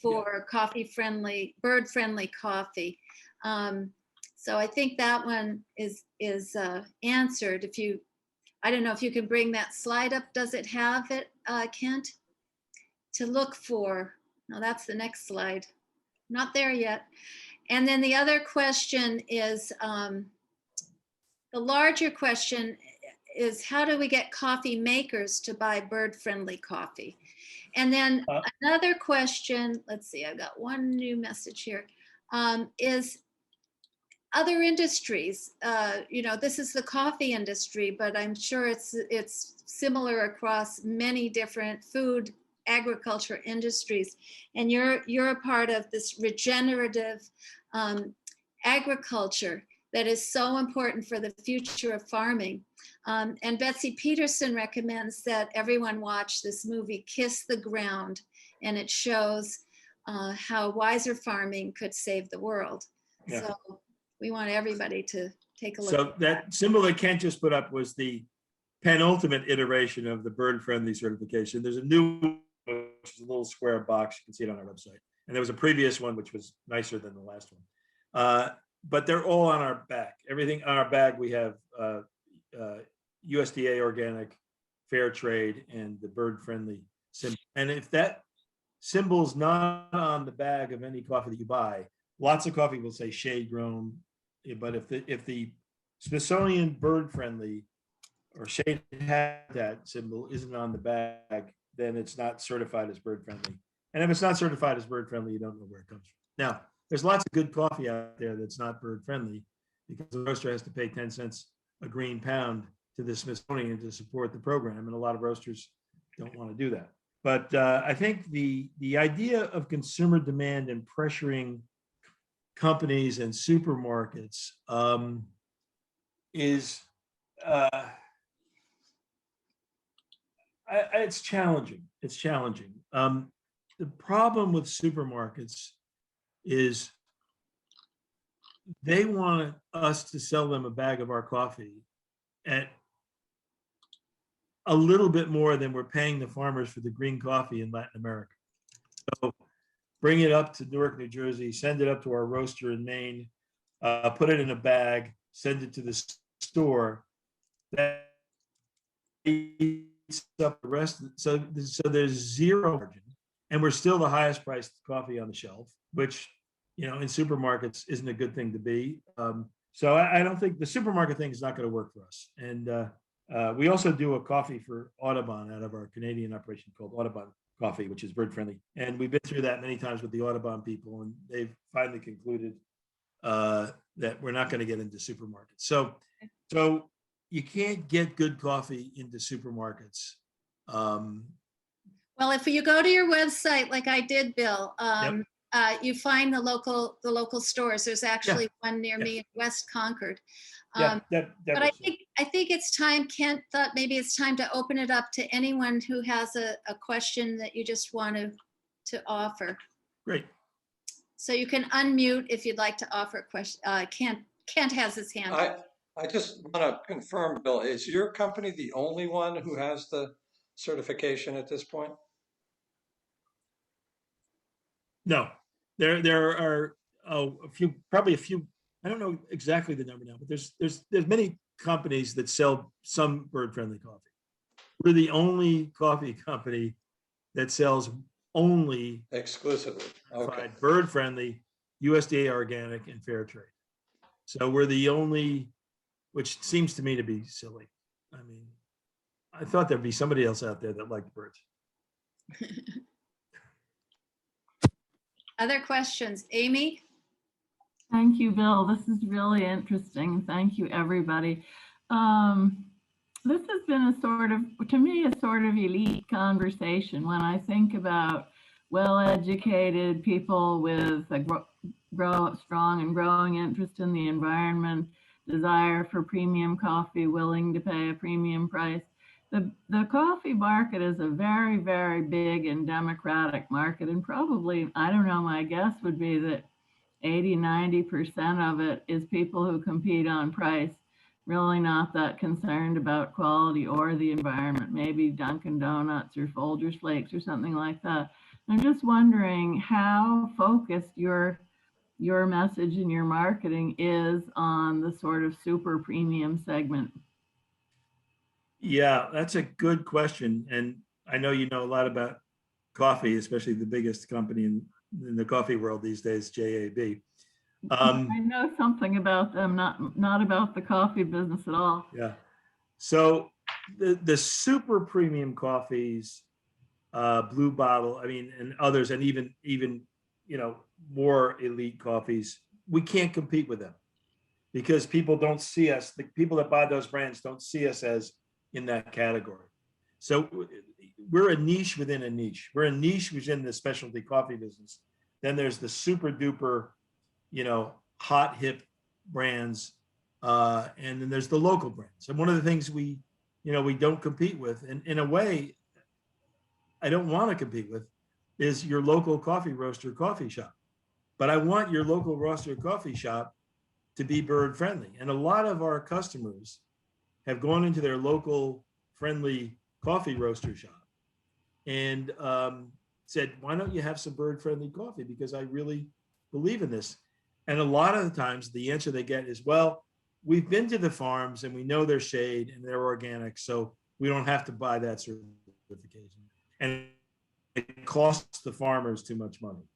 for coffee-friendly, bird-friendly coffee. So I think that one is answered. I don't know if you can bring that slide up. Does it have it, Kent? To look for. No, that's the next slide. Not there yet. And then the other question is, the larger question is, how do we get coffee makers to buy bird-friendly coffee? And then another question, let's see, I've got one new message here, is other industries. This is the coffee industry, but I'm sure it's similar across many different food, agriculture industries. And you're a part of this regenerative agriculture that is so important for the future of farming. And Betsy Peterson recommends that everyone watch this movie, Kiss the Ground, and it shows how wiser farming could save the world. Yeah. So we want everybody to take a look. So that symbol that Kent just put up was the penultimate iteration of the bird-friendly certification. There's a new one, which is a little square box. You can see it on our website. And there was a previous one, which was nicer than the last one. But they're all on our bag. Everything on our bag, we have USDA organic, fair trade, and the bird-friendly symbol. And if that symbol's not on the bag of any coffee that you buy, lots of coffee will say shade grown. But if the Smithsonian bird-friendly or shade habitat symbol isn't on the bag, then it's not certified as bird-friendly. And if it's not certified as bird-friendly, you don't know where it comes from. Now, there's lots of good coffee out there that's not bird-friendly because the roaster has to pay 10 cents a green pound to the Smithsonian to support the program, and a lot of roasters don't want to do that. But I think the idea of consumer demand and pressuring companies and supermarkets is it's challenging. It's challenging. The problem with supermarkets is they want us to sell them a bag of our coffee at a little bit more than we're paying the farmers for the green coffee in Latin America. So bring it up to Newark, New Jersey, send it up to our roaster in Maine, put it in a bag, send it to the store. That eats up the rest. So there's zero margin, and we're still the highest priced coffee on the shelf, which, you know, in supermarkets isn't a good thing to be. So I don't think the supermarket thing is not going to work for us. And we also do a coffee for Audubon out of our Canadian operation called Audubon Coffee, which is bird friendly. And we've been through that many times with the Audubon people, and they've finally concluded that we're not going to get into supermarkets. So you can't get good coffee into supermarkets. Well, if you go to your website, like I did, Bill, you find the local stores. There's actually one near me in West Concord. But I think it's time. Kent thought maybe it's time to open it up to anyone who has a question that you just want to offer. Great. So you can unmute if you'd like to offer a question. Kent has his hand up. I just want to confirm, Bill, is your company the only one who has the certification at this point? No, there are a few, probably a few. I don't know exactly the number now, but there's many companies that sell some bird friendly coffee. We're the only coffee company that sells only exclusively bird friendly, USDA organic, and fair trade. So we're the only, which seems to me to be silly. I mean, I thought there'd be somebody else out there that liked birds. Other questions? Amy? Thank you, Bill. This is really interesting. Thank you, everybody. This has been a sort of, to me, a sort of elite conversation when I think about well-educated people with a strong and growing interest in the environment, desire for premium coffee, willing to pay a premium price. The coffee market is a very, very big and democratic market, and probably, I don't know, my guess would be that 80–90% of it is people who compete on price, really not that concerned about quality or the environment, maybe Dunkin' Donuts or Folgers Flakes or something like that. I'm just wondering how focused your message and your marketing is on the sort of super premium segment. Yeah, that's a good question. And I know you know a lot about coffee, especially the biggest company in the coffee world these days, JAB. I know something about them, not about the coffee business at all. Yeah. So the super premium coffees, Blue Bottle, I mean, and others, and even you know, more elite coffees, we can't compete with them because people don't see us. The people that buy those brands don't see us as in that category. So we're a niche within a niche. We're a niche within the specialty coffee business. Then there's the super duper, you know, hot hip brands, and then there's the local brands. And one of the things we don't compete with, and in a way, I don't want to compete with, is your local coffee roaster coffee shop. But I want your local roaster coffee shop to be bird friendly. And a lot of our customers have gone into their local friendly coffee roaster shop and said, why don't you have some bird friendly coffee? Because I really believe in this. And a lot of the times the answer they get is, well, we've been to the farms and we know they're shade and they're organic, so we don't have to buy that certification. And it costs the farmers too much money.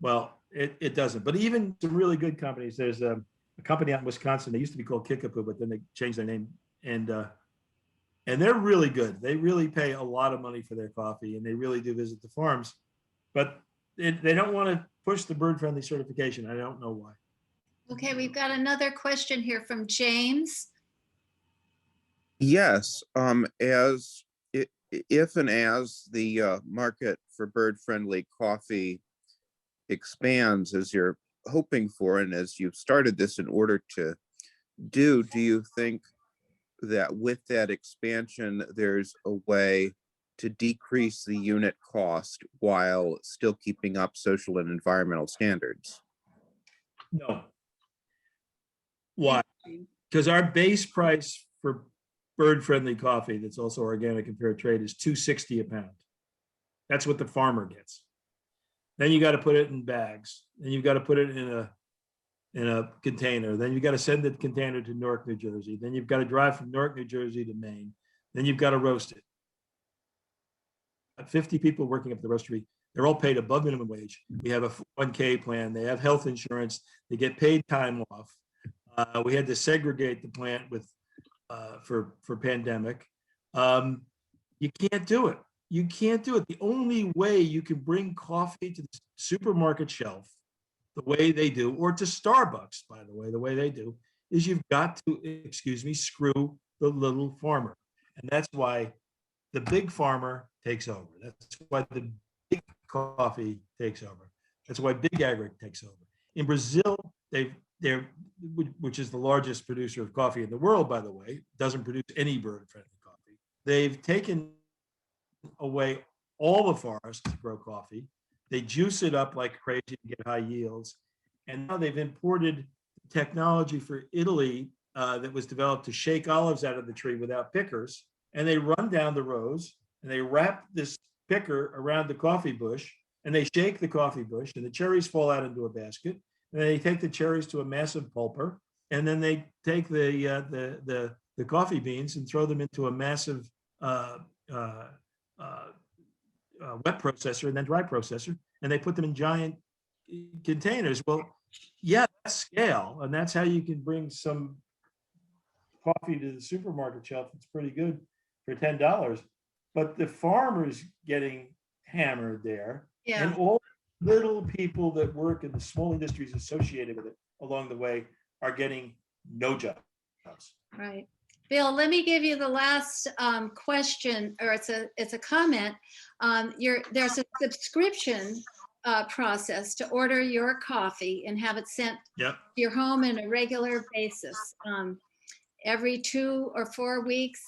Well, it doesn't. But even some really good companies, there's a company out in Wisconsin, they used to be called Kickapoo, but then they changed their name. And they're really good. They really pay a lot of money for their coffee, and they really do visit the farms. But they don't want to push the bird-friendly certification. I don't know why. Okay, we've got another question here from James. Yes, if and as the market for bird-friendly coffee expands as you're hoping for, and as you've started this in order to do you think that with that expansion, there's a way to decrease the unit cost while still keeping up social and environmental standards? No. Why? Because our base price for bird-friendly coffee that's also organic and fair trade is $2.60 a pound. That's what the farmer gets. Then you got to put it in bags. Then you've got to put it in a container. Then you've got to send the container to Newark, New Jersey. Then you've got to drive from Newark, New Jersey to Maine. Then you've got to roast it. 50 people working up the roastery. They're all paid above minimum wage. We have a 1K plan. They have health insurance. They get paid time off. We had to segregate the plant for pandemic. You can't do it. You can't do it. The only way you can bring coffee to the supermarket shelf the way they do, or to Starbucks, by the way, the way they do, is you've got to, screw the little farmer. And that's why the big farmer takes over. That's why the big coffee takes over. That's why big agri takes over. In Brazil, which is the largest producer of coffee in the world, by the way, doesn't produce any bird-friendly coffee. They've taken away all the forests to grow coffee. They juice it up like crazy to get high yields. And now they've imported technology for Italy that was developed to shake olives out of the tree without pickers. And they run down the rows and they wrap this picker around the coffee bush and they shake the coffee bush and the cherries fall out into a basket. And they take the cherries to a massive pulper. And then they take the coffee beans and throw them into a massive wet processor and then dry processor, and they put them in giant containers. Well, yeah, that's scale, and that's how you can bring some coffee to the supermarket shelf. It's pretty good for $10, but the farmer's getting hammered there, and all little people that work in the small industries associated with it along the way are getting no jobs. Right. Bill, let me give you the last question, or it's a comment. There's a subscription process to order your coffee and have it sent to your home on a regular basis. Every 2 or 4 weeks.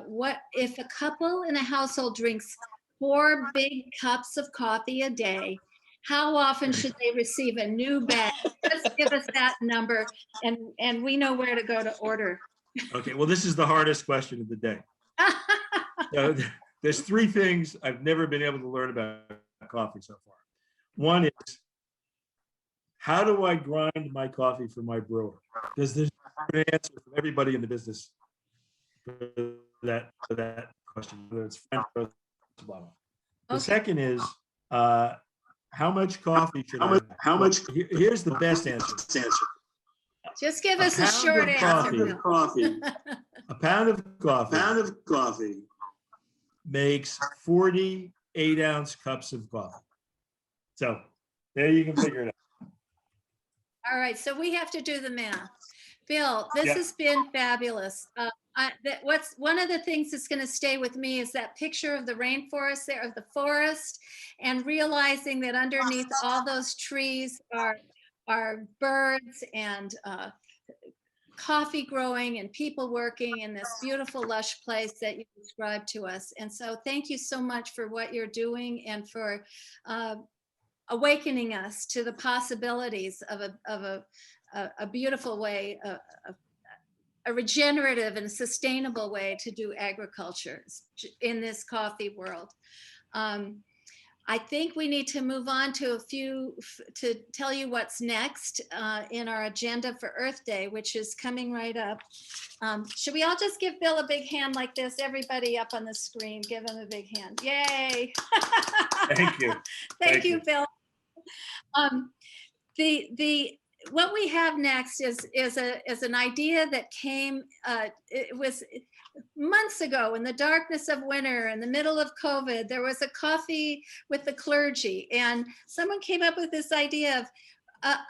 What if a couple in a household drinks 4 big cups of coffee a day? How often should they receive a new bag? Just give us that number, and we know where to go to order. Okay, well, this is the hardest question of the day. So, there's 3 things I've never been able to learn about coffee so far. One is, how do I grind my coffee for my brewer? Because there's an answer from everybody in the business for that question, whether it's French or blah, blah. The second is, how much coffee should I have? How much? Here's the best answer. Just give us a short answer. A pound of coffee makes 40 8-ounce cups of coffee. So there you can figure it out. All right, so we have to do the math. Bill, this has been fabulous. What's one of the things that's going to stay with me is that picture of the rainforest there, of the forest, and realizing that underneath all those trees are birds and coffee growing and people working in this beautiful lush place that you described to us. And so thank you so much for what you're doing and for awakening us to the possibilities of a beautiful way, a regenerative and sustainable way to do agriculture in this coffee world. I think we need to move on to to tell you what's next in our agenda for Earth Day, which is coming right up. Should we all just give Bill a big hand like this? Everybody up on the screen, give him a big hand. Yay. Thank you. Thank you, Bill. What we have next is an idea that came, it was months ago in the darkness of winter, in the middle of COVID. There was a coffee with the clergy, and someone came up with this idea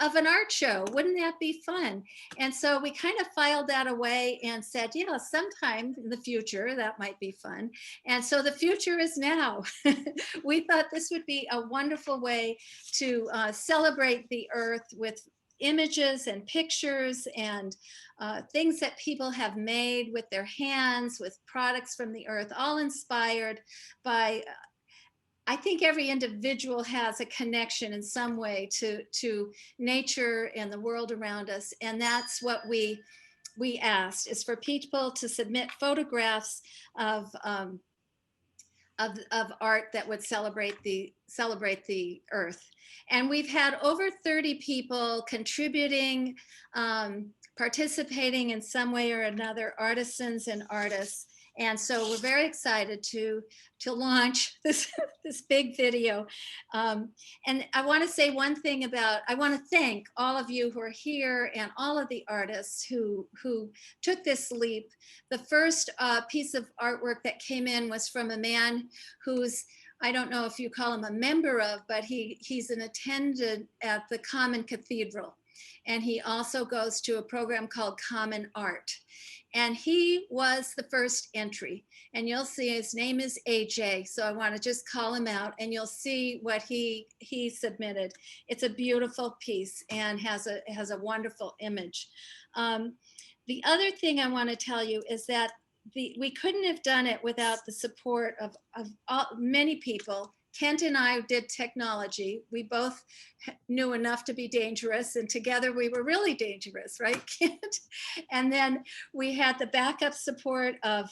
of an art show. Wouldn't that be fun? And so we kind of filed that away and said, yeah, sometime in the future that might be fun. And so the future is now. We thought this would be a wonderful way to celebrate the earth with images and pictures and things that people have made with their hands, with products from the earth, all inspired by, I think every individual has a connection in some way to nature and the world around us. And that's what we we asked is for people to submit photographs of art that would celebrate the earth. And we've had over 30 people contributing, participating in some way or another, artisans and artists. And so we're very excited to launch this big video. And I want to say one thing I want to thank all of you who are here and all of the artists who took this leap. The first piece of artwork that came in was from a man who's, I don't know if you call him a member of, but he's an attendant at the Common Cathedral. And he also goes to a program called Common Art. And he was the first entry. And you'll see his name is AJ. So I want to just call him out and you'll see what he submitted. It's a beautiful piece and has a wonderful image. The other thing I want to tell you is that we couldn't have done it without the support of many people. Kent and I did technology. We both knew enough to be dangerous, and together we were really dangerous, right, Kent? And then we had the backup support of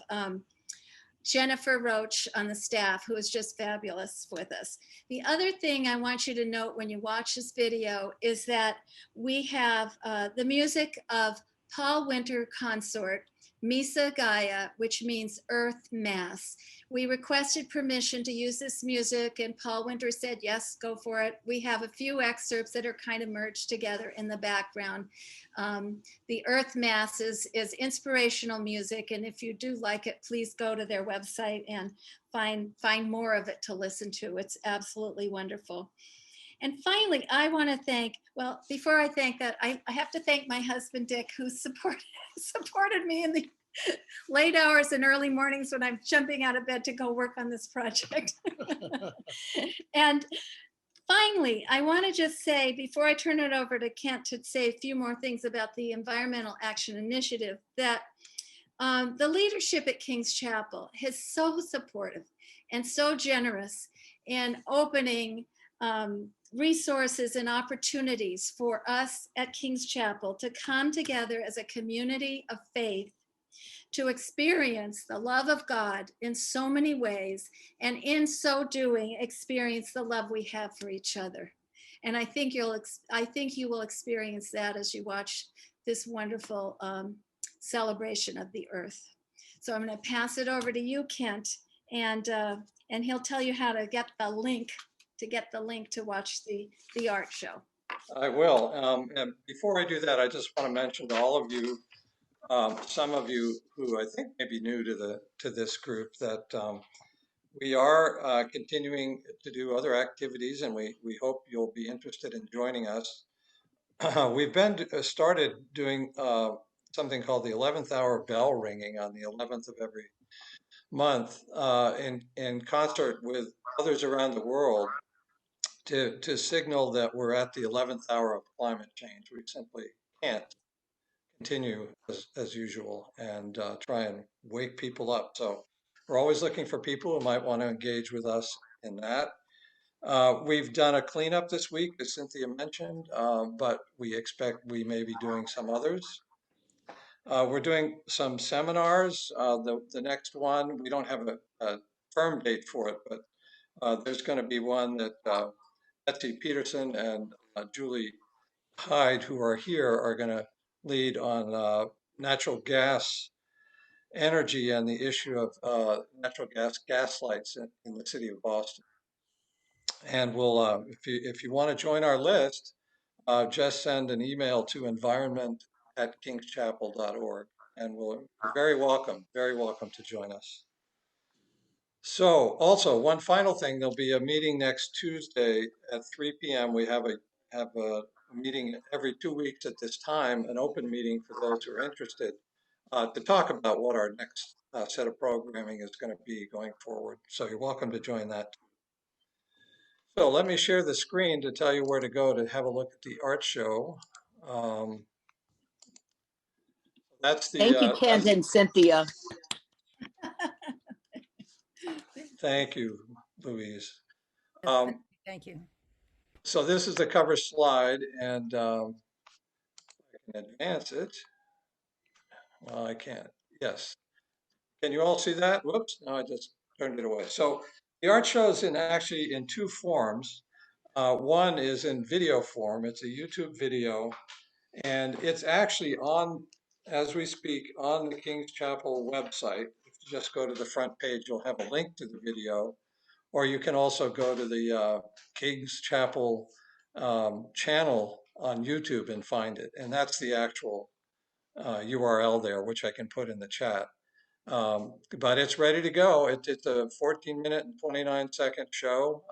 Jennifer Roach on the staff, who is just fabulous with us. The other thing I want you to note when you watch this video is that we have the music of Paul Winter Consort, Misa Gaia, which means Earth Mass. We requested permission to use this music and Paul Winter said, yes, go for it. We have a few excerpts that are kind of merged together in the background. The Earth Mass is inspirational music, and if you do like it, please go to their website and find more of it to listen to. It's absolutely wonderful. And finally, I want to thank, well, before I thank that, I have to thank my husband, Dick, who supported me in the late hours and early mornings when I'm jumping out of bed to go work on this project. And finally, I want to just say, before I turn it over to Kent to say a few more things about the Environmental Action Initiative, that the leadership at King's Chapel is so supportive and so generous in opening resources and opportunities for us at King's Chapel to come together as a community of faith to experience the love of God in so many ways, and in so doing, experience the love we have for each other. And I think you will experience that as you watch this wonderful celebration of the earth. So I'm going to pass it over to you, Kent, and he'll tell you how to get the link to watch the art show. I will. And before I do that, I just want to mention to all of you, some of you who I think may be new to this group, that we are continuing to do other activities, and we hope you'll be interested in joining us. We've been started doing something called the 11th hour bell ringing on the 11th of every month in concert with others around the world to signal that we're at the 11th hour of climate change. We simply can't continue as usual and try and wake people up. So we're always looking for people who might want to engage with us in that. We've done a cleanup this week, as Cynthia mentioned, but we expect we may be doing some others. We're doing some seminars. The next one, we don't have a firm date for it, but there's going to be one that Betsy Peterson and Julie Hyde, who are here, are going to lead on natural gas energy and the issue of natural gas lights in the city of Boston. And we'll, if you want to join our list, just send an email to environment@kingschapel.org, and we're very welcome to join us. So also one final thing, there'll be a meeting next Tuesday at 3 p.m. We have a meeting every 2 weeks at this time, an open meeting for those who are interested to talk about what our next set of programming is going to be going forward. So you're welcome to join that. So let me share the screen to tell you where to go to have a look at the art show. That's the. Thank you, Kent and Cynthia. Thank you, Louise. Thank you. So this is the cover slide, and I can advance it. Well, I can't. Yes. Can you all see that? Whoops, no, I just turned it away. So the art show is actually in two forms. One is in video form. It's a YouTube video, and it's actually on, as we speak, on the King's Chapel website. If you just go to the front page, you'll have a link to the video, or you can also go to the King's Chapel channel on YouTube and find it. And that's the actual URL there, which I can put in the chat. But it's ready to go. It's a 14-minute and 29-second show.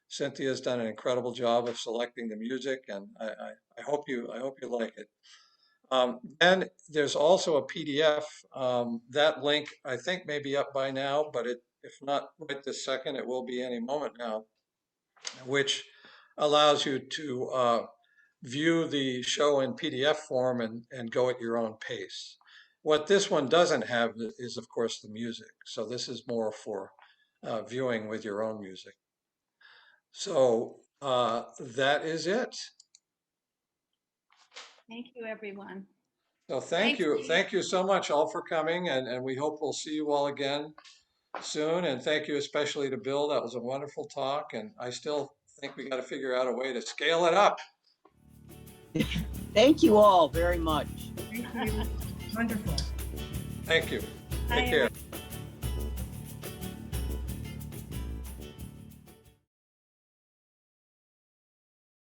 Cynthia's done an incredible job of selecting the music, and I hope you like it. Then there's also a PDF. That link I think may be up by now, but if not right this second, it will be any moment now, which allows you to view the show in PDF form and go at your own pace. What this one doesn't have is, of course, the music. So this is more for viewing with your own music. So that is it. Thank you, everyone. So thank Thanks, you. Steve. Thank you so much all for coming, and we hope we'll see you all again soon. And thank you especially to Bill. That was a wonderful talk, and I still think we got to figure out a way to scale it up. Thank you all very much. Thank you. Wonderful. Thank you. Bye, Take care.